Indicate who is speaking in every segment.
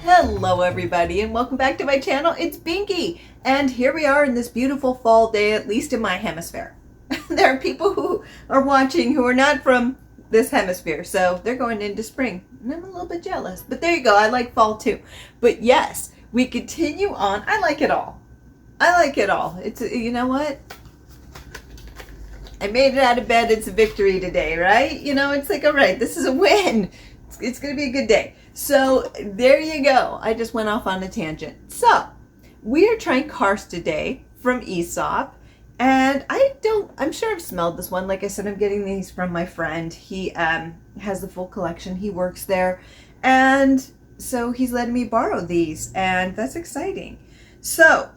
Speaker 1: Hello everybody and welcome back to my channel. It's Binky and here we are in this beautiful fall day, at least in my hemisphere. There are people who are watching who are not from this hemisphere, so they're going into spring and I'm a little bit jealous, but there you go. I like fall too. But yes, we continue on. I like it all. It's, you know what? I made it out of bed. It's a victory today, right? You know, it's like, all right, this is a win. It's going to be a good day. So there you go. I just went off on a tangent. So we are trying Karst today from Aesop. And I'm sure I've smelled this one. Like I said, I'm getting these from my friend. He has the full collection. He works there. And so he's letting me borrow these. And that's exciting. So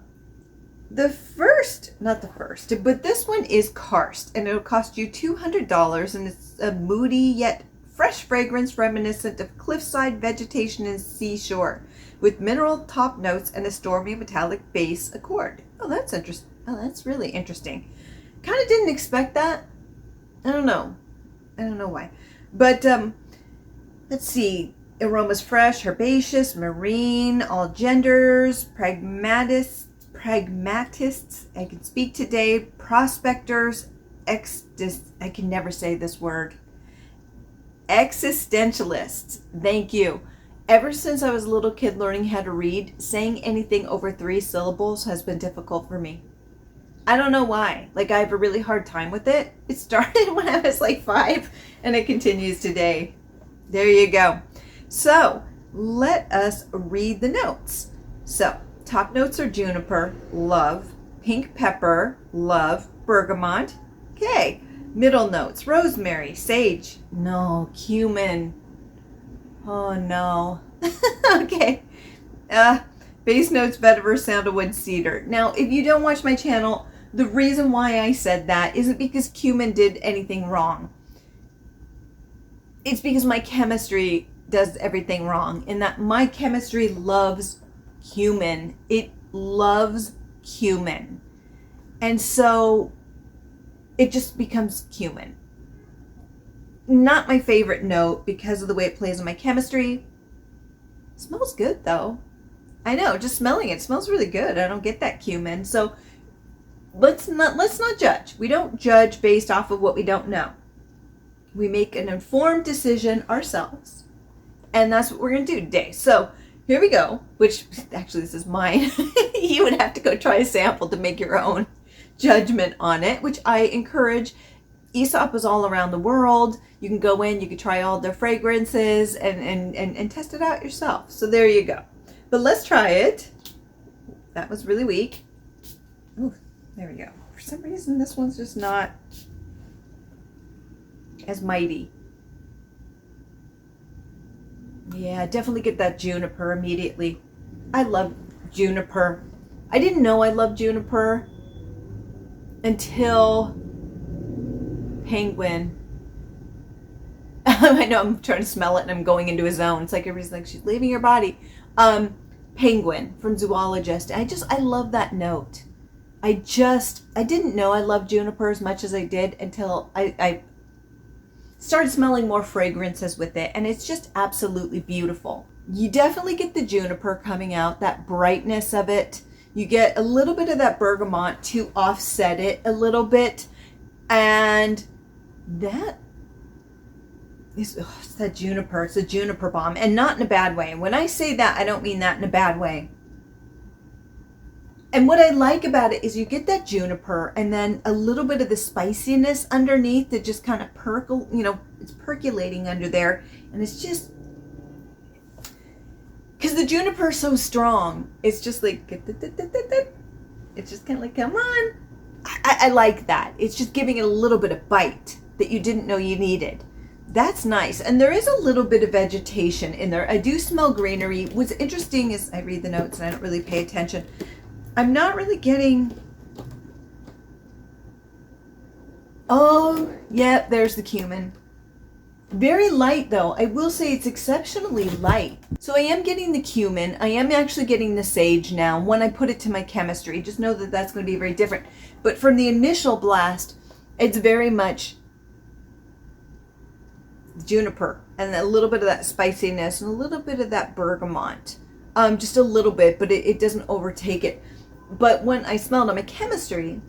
Speaker 1: not the first, but this one is Karst. And it'll cost you $200. And it's a moody yet fresh fragrance reminiscent of cliffside vegetation and seashore, with mineral top notes and a stormy metallic base accord. Oh, that's interesting. Oh, that's really interesting. Kind of didn't expect that. I don't know why. But let's see. Aromas fresh, herbaceous, marine, all genders, pragmatists. I can speak today. Prospectors, I can never say this word. Existentialists. Thank you. Ever since I was a little kid learning how to read, saying anything over 3 syllables has been difficult for me. I don't know why. Like, I have a really hard time with it. It started when I was like 5 and it continues today. There you go. So let us read the notes. So top notes are juniper, love, pink pepper, love, bergamot. Okay. Middle notes, rosemary, sage, no, cumin. Oh no. Okay. Base notes, vetiver, sandalwood, cedar. Now, if you don't watch my channel, the reason why I said that isn't because cumin did anything wrong. It's because my chemistry does everything wrong, in that my chemistry loves cumin. It loves cumin. And so it just becomes cumin. Not my favorite note because of the way it plays on my chemistry. It smells good though. I know, just smelling it smells really good. I don't get that cumin. So let's not judge. We don't judge based off of what we don't know. We make an informed decision ourselves. And that's what we're going to do today. So here we go, which actually this is mine. You would have to go try a sample to make your own judgment on it, which I encourage. Aesop is all around the world. You can go in, you can try all their fragrances and test it out yourself. So there you go. But let's try it. That was really weak. Ooh, there we go. For some reason, this one's just not as mighty. Yeah, definitely get that juniper immediately. I love juniper. I didn't know I loved juniper until penguin. I know I'm trying to smell it and I'm going into a zone. It's like everybody's like, she's leaving her body. Penguin from Zoologist. I love that note. I didn't know I loved juniper as much as I did until I started smelling more fragrances with it. And it's just absolutely beautiful. You definitely get the juniper coming out, that brightness of it. You get a little bit of that bergamot to offset it a little bit. And that is, it's that juniper. It's a juniper bomb. And not in a bad way. When I say that, I don't mean that in a bad way. And what I like about it is you get that juniper and then a little bit of the spiciness underneath that just kind of it's percolating under there. And it's just, because the juniper is so strong, it's just like, it's just kind of like, come on. I like that. It's just giving it a little bit of bite that you didn't know you needed. That's nice. And there is a little bit of vegetation in there. I do smell greenery. What's interesting is I read the notes and I don't really pay attention. I'm not really getting, oh, yeah, there's the cumin. Very light though. I will say it's exceptionally light. So I am getting the cumin. I am actually getting the sage now when I put it to my chemistry. Just know that that's going to be very different. But from the initial blast, it's very much juniper and a little bit of that spiciness and a little bit of that bergamot. just a little bit, but it doesn't overtake it. But when I smell it on my chemistry,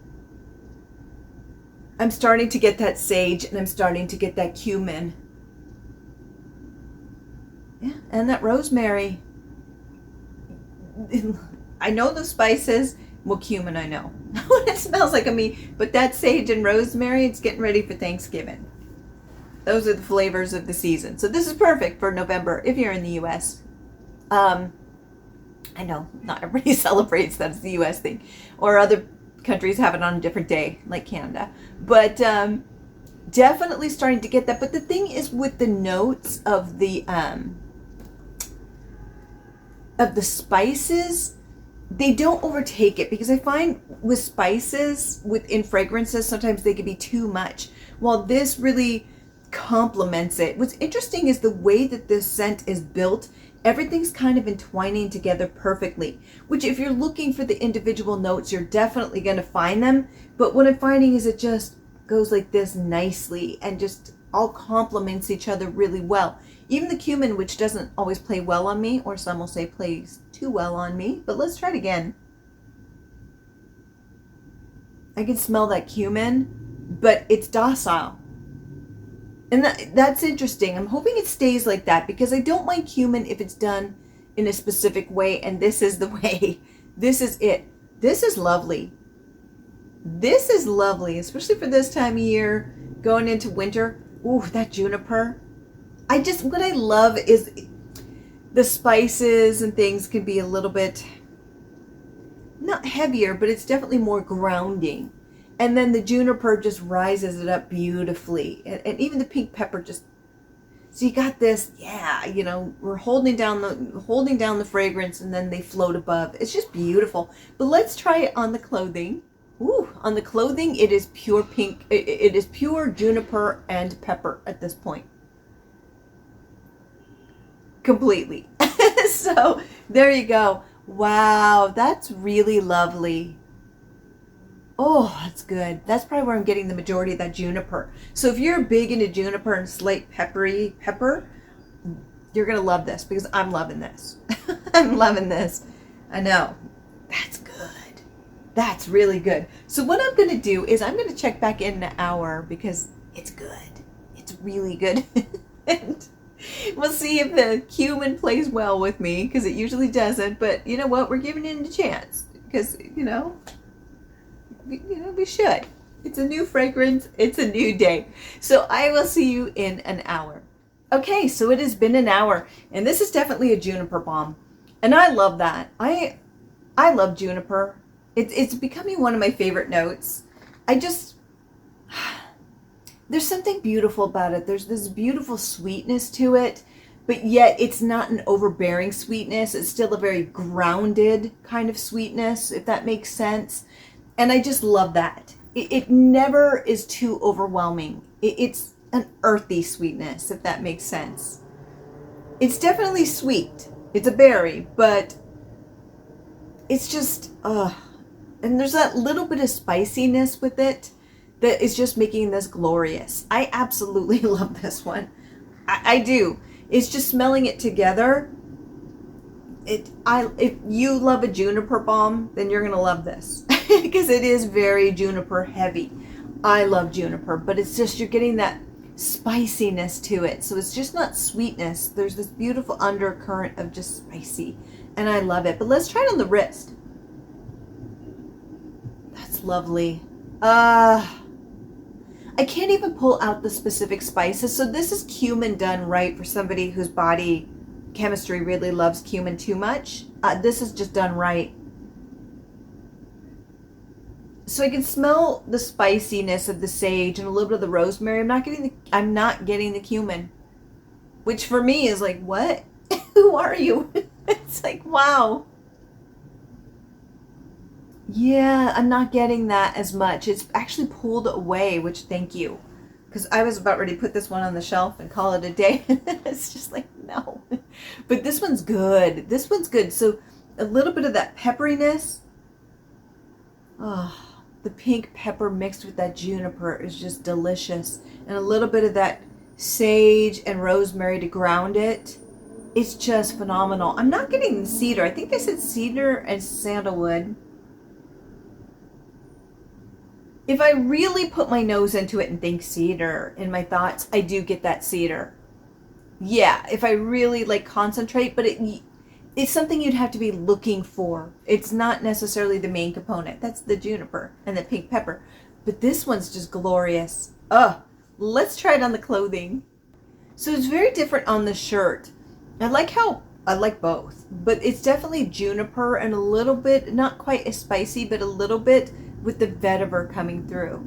Speaker 1: I'm starting to get that sage and I'm starting to get that cumin. Yeah, and that rosemary. I know the spices. Well, cumin, I know what it smells like on me, but that sage and rosemary, it's getting ready for Thanksgiving. Those are the flavors of the season. So this is perfect for November if you're in the U.S. I know not everybody celebrates, that's the U.S. thing, or other countries have it on a different day, like Canada. But definitely starting to get that. But the thing is, with the notes of the spices, they don't overtake it, because I find with spices, within fragrances, sometimes they can be too much, while this really complements it. What's interesting is the way that this scent is built. Everything's kind of entwining together perfectly, which if you're looking for the individual notes, you're definitely going to find them. But what I'm finding is it just goes like this nicely and just all complements each other really well. Even the cumin, which doesn't always play well on me, or some will say plays too well on me, but let's try it again. I can smell that cumin, but it's docile. And that's interesting. I'm hoping it stays like that, because I don't mind cumin if it's done in a specific way, and this is the way. This is it. This is lovely. This is lovely, especially for this time of year, going into winter. Ooh, that juniper. What I love is the spices and things can be a little bit, not heavier, but it's definitely more grounding. And then the juniper just rises it up beautifully. And even the pink pepper just, so you got this, yeah, we're holding down the fragrance, and then they float above. It's just beautiful. But let's try it on the clothing. Ooh, on the clothing, it is pure pink. It is pure juniper and pepper at this point. Completely. So there you go. Wow, that's really lovely. Oh, that's good. That's probably where I'm getting the majority of that juniper. So if you're big into juniper and slight peppery pepper, you're going to love this, because I'm loving this. I'm loving this. I know. That's good. That's really good. So what I'm going to do is I'm going to check back in an hour, because it's good. It's really good. And we'll see if the cumin plays well with me, because it usually doesn't. But you know what? We're giving it a chance, because, we should. It's a new fragrance. It's a new day. So I will see you in an hour. Okay, so it has been an hour, and this is definitely a juniper bomb, and I love that. I love juniper. It's becoming one of my favorite notes. There's something beautiful about it. There's this beautiful sweetness to it, but yet it's not an overbearing sweetness. It's still a very grounded kind of sweetness, if that makes sense. And I just love that. It never is too overwhelming. It's an earthy sweetness, if that makes sense. It's definitely sweet. It's a berry, but it's just, and there's that little bit of spiciness with it that is just making this glorious. I absolutely love this one. I do. It's just smelling it together. If you love a juniper balm, then you're gonna love this, because it is very juniper heavy. I love juniper, but it's just, you're getting that spiciness to it. So it's just not sweetness. There's this beautiful undercurrent of just spicy, and I love it. But let's try it on the wrist. That's lovely. I can't even pull out the specific spices. So this is cumin done right for somebody whose body chemistry really loves cumin too much. This is just done right. So I can smell the spiciness of the sage and a little bit of the rosemary. I'm not getting the cumin, which for me is like, what? Who are you? It's like, wow. Yeah, I'm not getting that as much. It's actually pulled away, which, thank you. Because I was about ready to put this one on the shelf and call it a day. It's just like, no. But this one's good. This one's good. So a little bit of that pepperiness. Oh, the pink pepper mixed with that juniper is just delicious. And a little bit of that sage and rosemary to ground it. It's just phenomenal. I'm not getting the cedar. I think they said cedar and sandalwood. If I really put my nose into it and think cedar in my thoughts, I do get that cedar. Yeah, if I really like concentrate, but it's something you'd have to be looking for. It's not necessarily the main component. That's the juniper and the pink pepper. But this one's just glorious. Let's try it on the clothing. So it's very different on the shirt. I like both, but it's definitely juniper and a little bit, not quite as spicy, but a little bit with the vetiver coming through.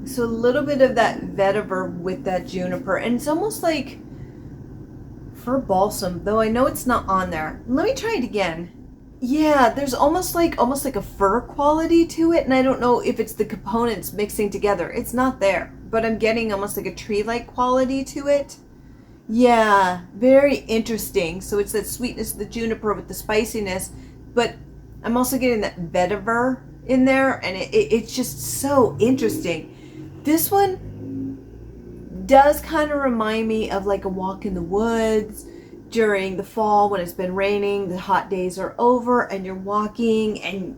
Speaker 1: So a little bit of that vetiver with that juniper, and it's almost like fir balsam, though I know it's not on there. Let me try it again. Yeah, there's almost like a fir quality to it, and I don't know if it's the components mixing together. It's not there, but I'm getting almost like a tree-like quality to it. Yeah, very interesting. So it's that sweetness of the juniper with the spiciness, but I'm also getting that vetiver in there, and it's just so interesting. This one does kind of remind me of like a walk in the woods during the fall when it's been raining, the hot days are over, and you're walking, and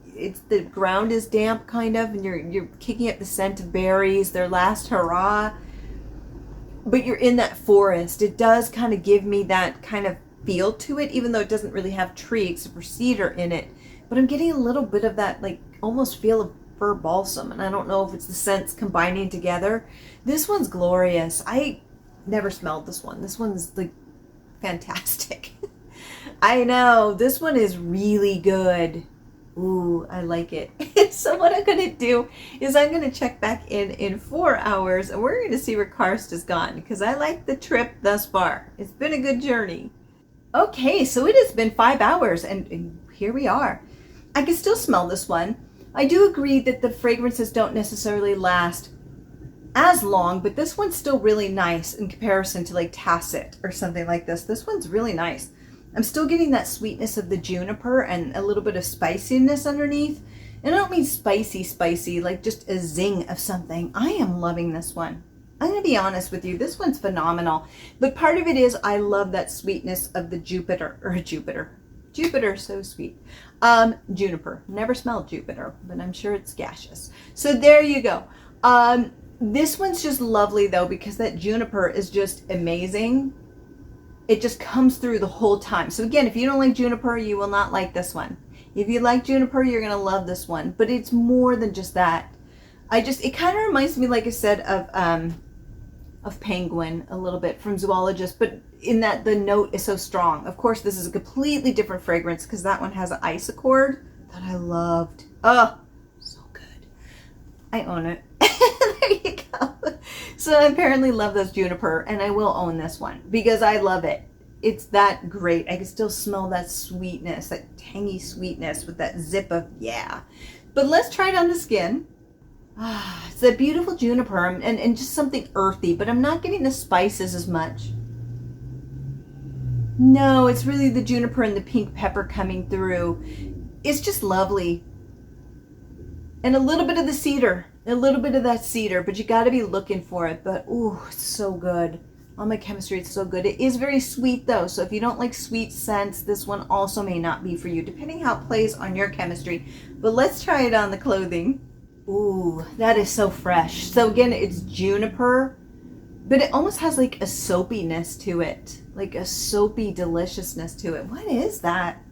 Speaker 1: the ground is damp kind of, and you're kicking up the scent of berries, their last hurrah. But you're in that forest. It does kind of give me that kind of feel to it, even though it doesn't really have tree except for cedar in it. But I'm getting a little bit of that, like, almost feel of fir balsam. And I don't know if it's the scents combining together. This one's glorious. I never smelled this one. This one's, like, fantastic. I know. This one is really good. Ooh, I like it. So what I'm going to do is I'm going to check back in 4 hours, and we're going to see where Karst has gone, because I like the trip thus far. It's been a good journey. Okay, so it has been 5 hours, and here we are. I can still smell this one. I do agree that the fragrances don't necessarily last as long, but this one's still really nice in comparison to like Tacit or something like this. This one's really nice. I'm still getting that sweetness of the juniper and a little bit of spiciness underneath. And I don't mean spicy, like just a zing of something. I am loving this one. I'm going to be honest with you. This one's phenomenal. But part of it is I love that sweetness of the Jupiter. Jupiter, so sweet. Juniper. Never smelled Jupiter, but I'm sure it's gaseous. So there you go. This one's just lovely though, because that juniper is just amazing. It just comes through the whole time. So again, if you don't like juniper, you will not like this one. If you like juniper, you're going to love this one. But it's more than just that. It kind of reminds me, like I said, of Penguin a little bit from Zoologist, but in that the note is so strong. Of course, this is a completely different fragrance because that one has an Isocord that I loved. Oh, so good. I own it. There you go. So I apparently love this juniper, and I will own this one because I love it. It's that great. I can still smell that sweetness, that tangy sweetness with that zip of, yeah. But let's try it on the skin. It's that beautiful juniper and just something earthy, but I'm not getting the spices as much. No, it's really the juniper and the pink pepper coming through. It's just lovely. And a little bit of the cedar. A little bit of that cedar, but you got to be looking for it. But, ooh, it's so good. On my chemistry, it's so good. It is very sweet, though. So if you don't like sweet scents, this one also may not be for you, depending how it plays on your chemistry. But let's try it on the clothing. Ooh, that is so fresh. So again, it's juniper, but it almost has like a soapiness to it. Like a soapy deliciousness to it. What is that?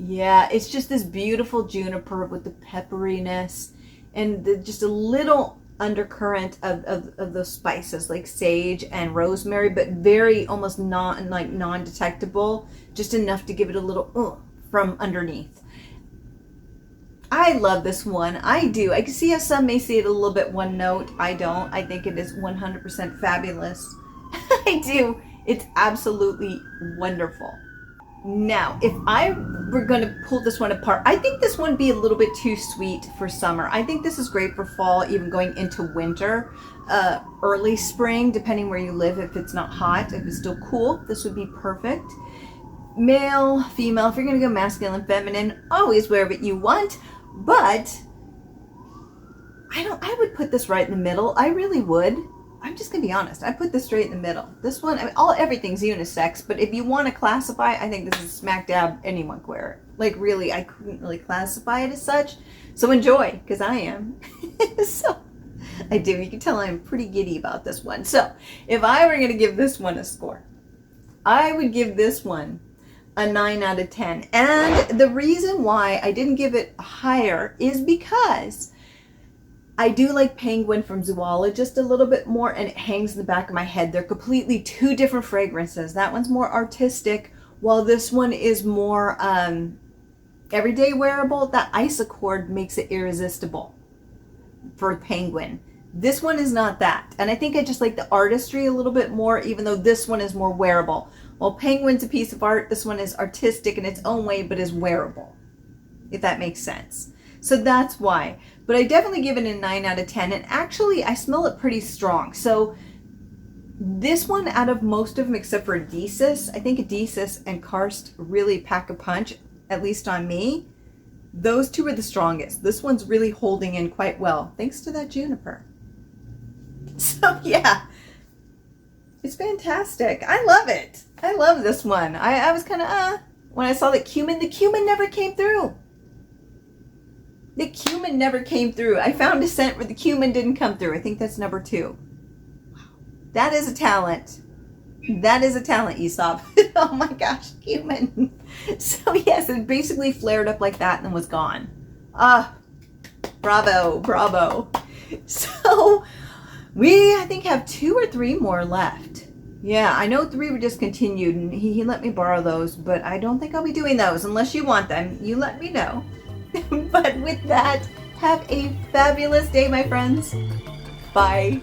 Speaker 1: Yeah, it's just this beautiful juniper with the pepperiness and just a little undercurrent of those spices like sage and rosemary, but very almost non-detectable, just enough to give it a little from underneath. I love this one. I do. I can see how some may see it a little bit one note. I don't. I think it is 100% fabulous. I do. It's absolutely wonderful. Now, if I were going to pull this one apart, I think this one would be a little bit too sweet for summer. I think this is great for fall, even going into winter, early spring, depending where you live. If it's not hot, if it's still cool, this would be perfect. Male, female, if you're going to go masculine, feminine, always wear what you want. But I would put this right in the middle. I really would. I'm just gonna be honest. I put this straight in the middle. This one, I mean, everything's unisex, but if you want to classify, I think this is smack dab. Anyone can wear it. Like really, I couldn't really classify it as such. So enjoy, because I am. So I do. You can tell I'm pretty giddy about this one. So if I were gonna give this one a score, I would give this one a 9 out of 10. And the reason why I didn't give it higher is because I do like Penguin from Zoologist a little bit more, and it hangs in the back of my head. They're completely two different fragrances. That one's more artistic, while this one is more everyday wearable. That Isocord makes it irresistible for Penguin. This one is not that. And I think I just like the artistry a little bit more, even though this one is more wearable. While Penguin's a piece of art, this one is artistic in its own way, but is wearable, if that makes sense. So that's why. But I definitely give it a 9 out of 10. And actually, I smell it pretty strong. So this one, out of most of them, except for Aesop, I think Aesop and Karst really pack a punch, at least on me. Those two are the strongest. This one's really holding in quite well, thanks to that juniper. So yeah, it's fantastic. I love it. I love this one. I was kind of, when I saw the cumin never came through. The cumin never came through. I found a scent where the cumin didn't come through. I think that's number 2. Wow. That is a talent. That is a talent, Aesop. Oh my gosh, cumin. So yes, it basically flared up like that and then was gone. Bravo, bravo. So we, I think, have 2 or 3 more left. Yeah, I know 3 were discontinued, and he let me borrow those, but I don't think I'll be doing those unless you want them. You let me know. But with that, have a fabulous day, my friends. Bye.